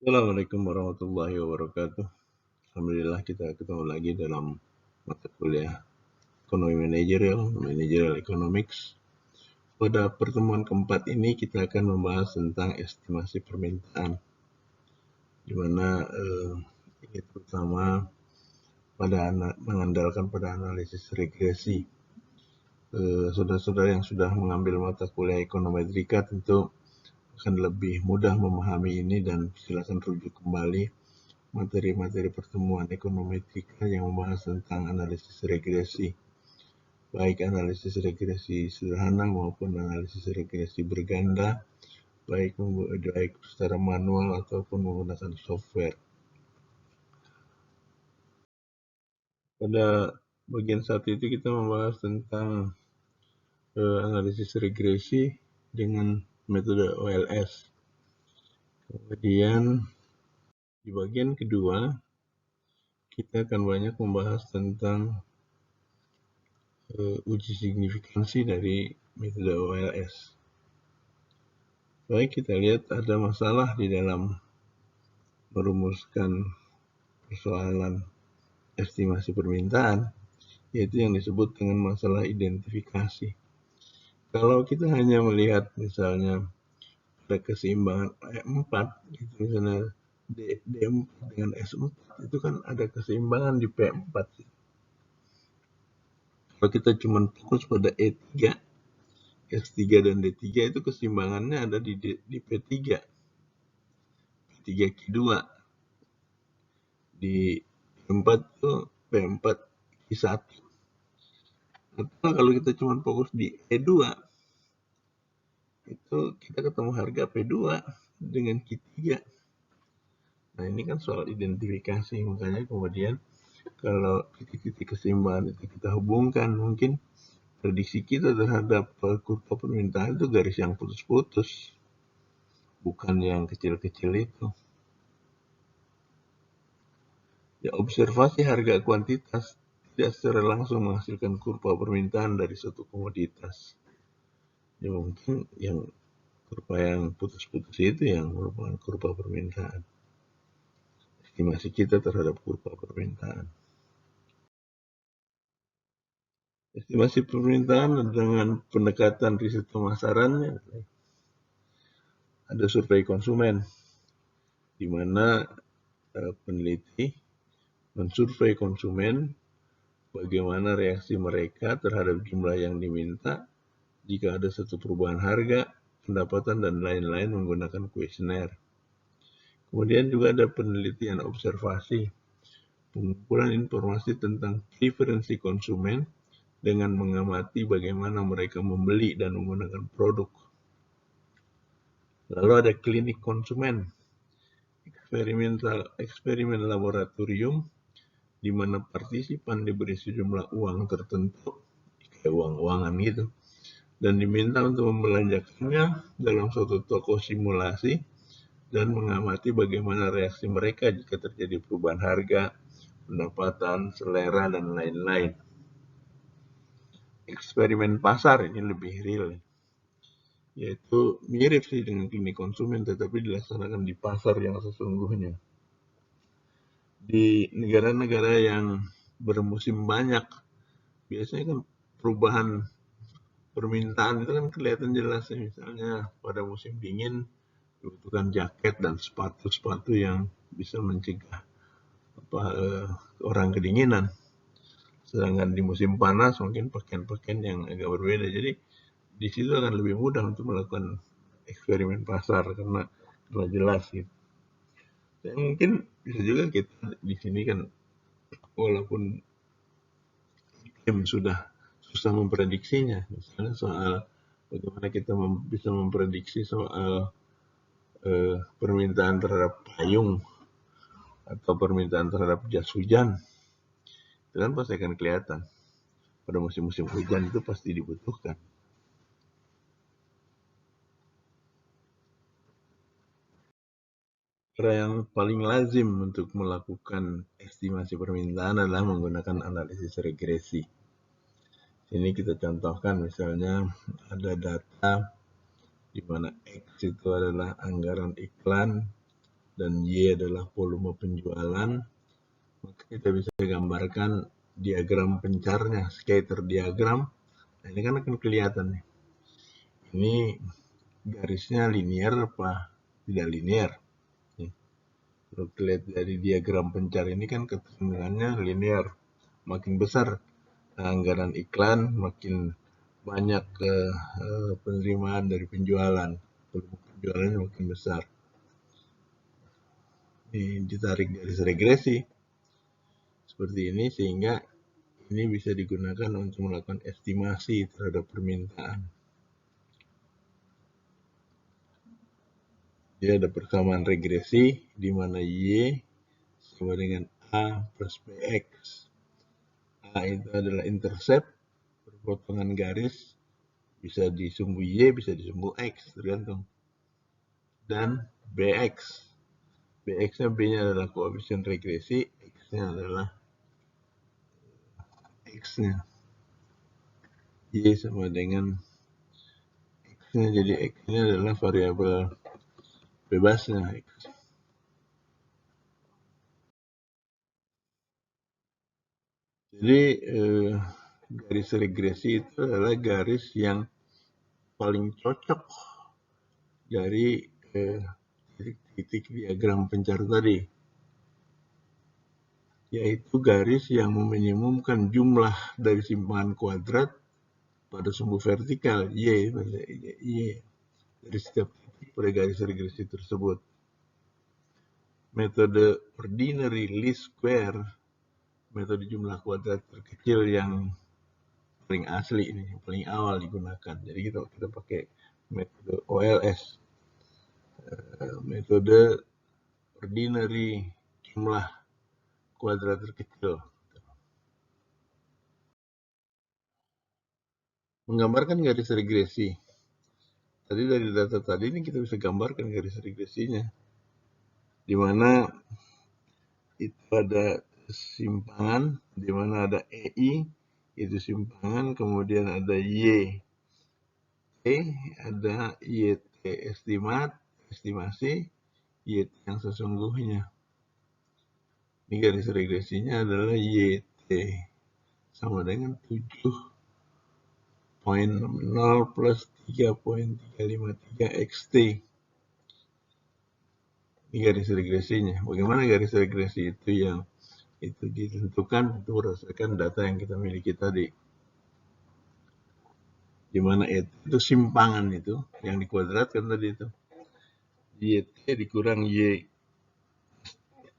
Assalamualaikum warahmatullahi wabarakatuh. Alhamdulillah kita ketemu lagi dalam mata kuliah Ekonomi Managerial Economics. Pada pertemuan keempat ini kita akan membahas tentang estimasi permintaan, di mana ini terutama mengandalkan pada analisis regresi. Saudara-saudara yang sudah mengambil mata kuliah ekonometrika tentu akan lebih mudah memahami ini dan silakan rujuk kembali materi-materi pertemuan ekonometrika yang membahas tentang analisis regresi, baik analisis regresi sederhana maupun analisis regresi berganda, baik secara manual ataupun menggunakan software. Pada bagian satu itu kita membahas tentang analisis regresi dengan metode OLS. Kemudian di bagian kedua kita akan banyak membahas tentang uji signifikansi dari metode OLS. Baik, kita lihat ada masalah di dalam merumuskan persoalan estimasi permintaan, yaitu yang disebut dengan masalah identifikasi. Kalau kita hanya melihat misalnya ada keseimbangan E4, itu misalnya D4 dengan S4, itu kan ada keseimbangan di P4. Kalau kita cuma fokus pada E3, S3 dan D3 itu keseimbangannya ada di P3, P3Q2. Di P4 itu P4 Q1. Atau kalau kita cuma fokus di E2, itu kita ketemu harga P2 dengan Q3. Nah, ini kan soal identifikasi, makanya kemudian kalau titik-titik keseimbangan itu kita hubungkan, mungkin prediksi kita terhadap kurva permintaan itu garis yang putus-putus, bukan yang kecil-kecil itu. Ya, observasi harga kuantitas tidak secara langsung menghasilkan kurva permintaan dari suatu komoditas. Ya, mungkin yang kurva yang putus-putus itu yang merupakan kurva permintaan. Estimasi kita terhadap kurva permintaan. Estimasi permintaan dengan pendekatan riset pemasarannya, ada survei konsumen, di mana peneliti mensurvei konsumen bagaimana reaksi mereka terhadap jumlah yang diminta jika ada satu perubahan harga, pendapatan, dan lain-lain menggunakan kuesioner. Kemudian juga ada penelitian observasi, pengumpulan informasi tentang preferensi konsumen dengan mengamati bagaimana mereka membeli dan menggunakan produk. Lalu ada klinik konsumen, eksperimen laboratorium, di mana partisipan diberi sejumlah uang tertentu, kayak uang-uangan gitu, dan diminta untuk membelanjakannya dalam suatu toko simulasi dan mengamati bagaimana reaksi mereka jika terjadi perubahan harga, pendapatan, selera, dan lain-lain. Eksperimen pasar ini lebih real, yaitu mirip sih dengan klinik konsumen, tetapi dilaksanakan di pasar yang sesungguhnya. Di negara-negara yang bermusim banyak, biasanya kan perubahan permintaan itu kan kelihatan jelas, misalnya pada musim dingin dibutuhkan jaket dan sepatu-sepatu yang bisa mencegah orang kedinginan. Sedangkan di musim panas mungkin pakaian-pakaian yang agak berbeda. Jadi di situ akan lebih mudah untuk melakukan eksperimen pasar karena jelas gitu. Dan mungkin bisa juga kita di sini kan walaupun tim sudah susah memprediksinya, misalnya soal bagaimana kita bisa memprediksi soal permintaan terhadap payung atau permintaan terhadap jas hujan, itu kan pasti akan kelihatan. Pada musim-musim hujan itu pasti dibutuhkan. Cara yang paling lazim untuk melakukan estimasi permintaan adalah menggunakan analisis regresi. Ini kita contohkan misalnya ada data di mana X itu adalah anggaran iklan, dan Y adalah volume penjualan, maka kita bisa gambarkan diagram pencarnya, scatter diagram. Nah, ini kan akan kelihatan nih. Ini garisnya linear apa tidak linear. Kalau lihat dari diagram pencar ini kan kecenderungannya linear. Makin besar anggaran iklan, makin banyak penerimaan dari penjualan. Penjualannya makin besar. Ini ditarik garis regresi seperti ini sehingga ini bisa digunakan untuk melakukan estimasi terhadap permintaan. Jadi ada persamaan regresi di mana Y sama dengan A plus BX. A itu adalah intercept, perpotongan garis, bisa di sumbu Y, bisa di sumbu X, tergantung. Dan BX. BX-nya B-nya adalah koefisien regresi, X-nya adalah X-nya. Y sama dengan X-nya, jadi X-nya adalah variabel bebasnya X. Jadi garis regresi itu adalah garis yang paling cocok dari titik-titik diagram pencar tadi, yaitu garis yang meminimumkan jumlah dari simpangan kuadrat pada sumbu vertikal Y dari setiap titik pada garis regresi tersebut. Metode ordinary least square, metode jumlah kuadrat terkecil yang paling asli ini, yang paling awal digunakan. Jadi kita pakai metode OLS, metode ordinary jumlah kuadrat terkecil. Menggambarkan garis regresi. Tadi dari data tadi ini kita bisa gambarkan garis regresinya, di mana itu ada simpangan, di mana ada EI, itu simpangan, kemudian ada Y, ada YT estimasi, YT yang sesungguhnya. Ini garis regresinya adalah YT sama dengan 7.0 plus 3.353 XT. Ini garis regresinya. Bagaimana garis regresi itu yang itu ditentukan itu berdasarkan data yang kita miliki tadi. Di mana itu simpangan itu yang dikuadratkan tadi itu. YT dikurang Y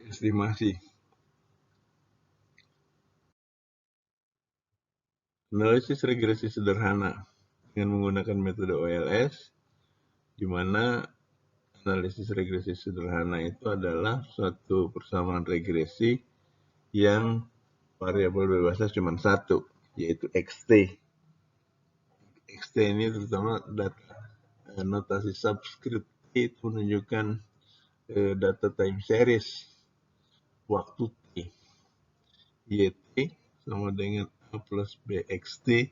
estimasi. Analisis regresi sederhana dengan menggunakan metode OLS, di mana analisis regresi sederhana itu adalah suatu persamaan regresi yang variabel bebasnya cuma satu, yaitu XT. XT ini terutama data notasi subscript itu menunjukkan data time series waktu T. YT sama dengan A plus BXT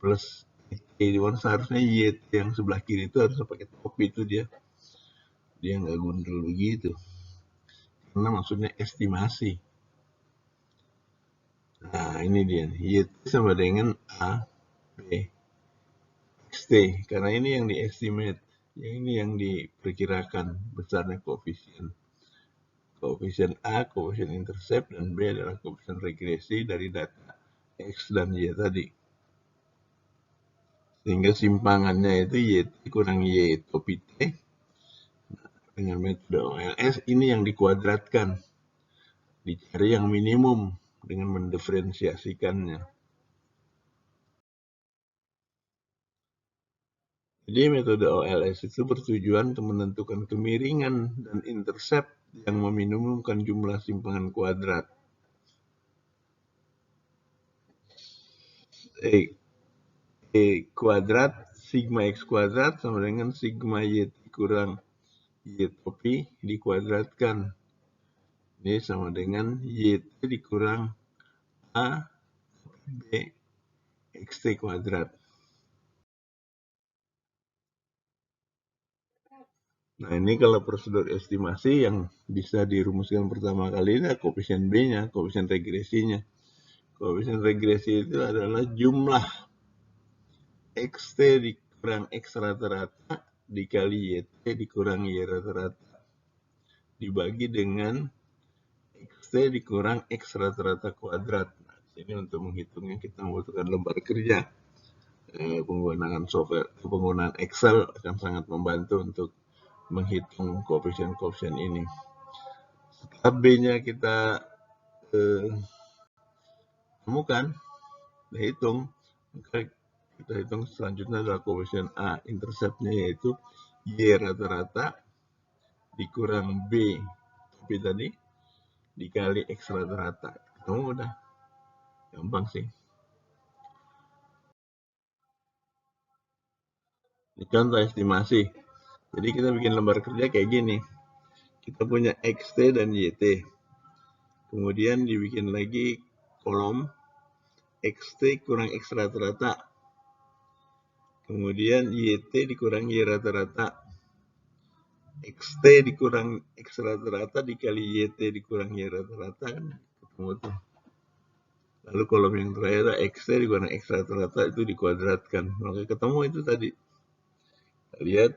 plus T. Di mana seharusnya YT yang sebelah kiri itu harus pakai topi, itu dia nggak gundul begitu. Karena maksudnya estimasi. Nah, ini dia. YT sama dengan A, B, XT. Karena ini yang di-estimate. Ini yang diperkirakan besarnya koefisien. Koefisien A, koefisien intercept, dan B adalah koefisien regresi dari data X dan Y tadi. Sehingga simpangannya itu YT kurang Y topi T. Dengan metode OLS ini yang dikuadratkan. Dicari yang minimum dengan mendiferensiasikannya. Jadi metode OLS itu bertujuan untuk menentukan kemiringan dan intercept yang meminimumkan jumlah simpangan kuadrat. E kuadrat sigma X kuadrat sama dengan sigma YT kurang Y topi dikuadratkan. Ini sama dengan YT dikurang A B XT kuadrat. Nah, ini kalau prosedur estimasi yang bisa dirumuskan pertama kali ini koefisien B-nya, koefisien regresinya. Koefisien regresi itu adalah jumlah XT dikurang X rata-rata dikali YT dikurang Y rata-rata dibagi dengan XT dikurang X rata-rata kuadrat. Nah, ini untuk menghitungnya kita membutuhkan lembar kerja. Penggunaan software, penggunaan Excel akan sangat membantu untuk menghitung koefisien-koefisien ini. Setelah B-nya kita temukan, kita hitung, maka kita hitung selanjutnya adalah koefisien A, interceptnya yaitu Y rata-rata dikurang B tadi dikali X rata-rata. Ketemu udah, gampang sih. Ini contoh estimasi. Jadi kita bikin lembar kerja kayak gini. Kita punya XT dan YT. Kemudian dibikin lagi kolom XT kurang X rata-rata. Kemudian YT dikurang Y rata-rata. XT dikurang X rata-rata dikali YT dikurang Y rata-rata kan ketemu tuh. Lalu kolom yang terakhir XT dikurang X rata-rata itu dikuadratkan. Maka ketemu itu tadi. Lihat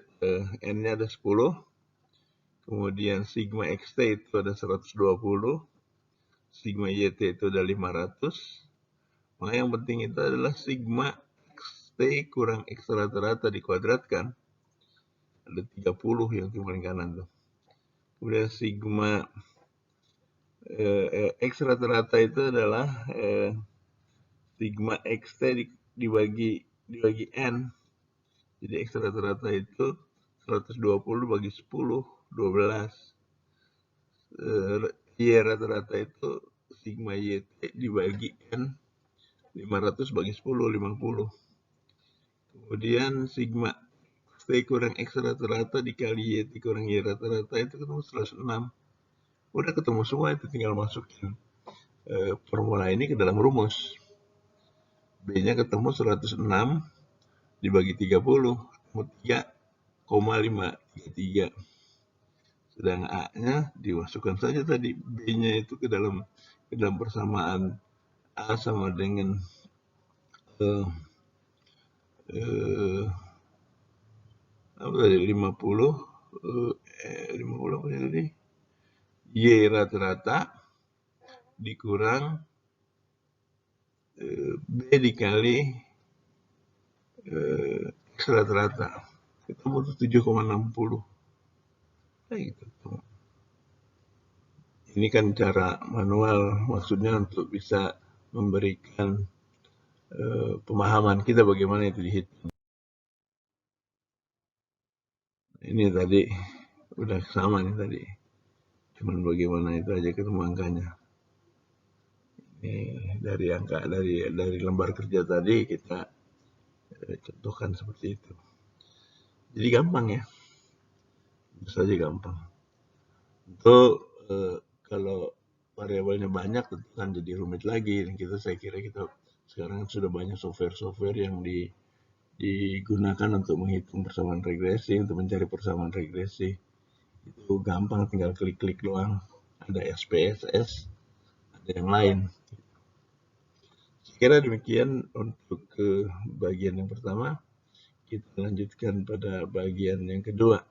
N-nya ada 10. Kemudian sigma XT itu ada 120. Sigma YT itu ada 500. Maka yang penting itu adalah sigma XT kurang X rata-rata dikuadratkan. Ada 30 yang di paling kanan tuh. Kemudian sigma X rata-rata itu adalah sigma XT dibagi N. Jadi X rata-rata itu 120 bagi 10, 12. Y rata-rata itu sigma YT dibagi N 500 bagi 10, 50. Kemudian sigma T kurang X rata-rata dikali YT kurang Y rata-rata itu ketemu 106. Udah ketemu semua, itu tinggal masukin formula ini ke dalam rumus. B-nya ketemu 106 dibagi 30, ketemu 3,533. Sedang A-nya dimasukkan saja tadi, B-nya itu ke dalam persamaan A sama dengan apa tadi 50 apa tadi? Y rata-rata dikurang B dikali X rata-rata. Kita butuh 7,60. Nah, gitu. Ini kan cara manual, maksudnya untuk bisa memberikan pemahaman kita bagaimana itu dihitung. Ini tadi udah sama nih tadi. Cuman bagaimana itu aja ketemu angkanya. Ini dari angka dari lembar kerja tadi kita contohkan seperti itu. Jadi gampang ya. Itu saja gampang. Untuk kalau variabelnya banyak tentu kan jadi rumit lagi, dan saya kira kita sekarang sudah banyak software yang digunakan untuk menghitung persamaan regresi, untuk mencari persamaan regresi. Itu gampang, tinggal klik-klik doang. Ada SPSS, ada yang lain. Saya kira demikian untuk bagian yang pertama. Kita lanjutkan pada bagian yang kedua.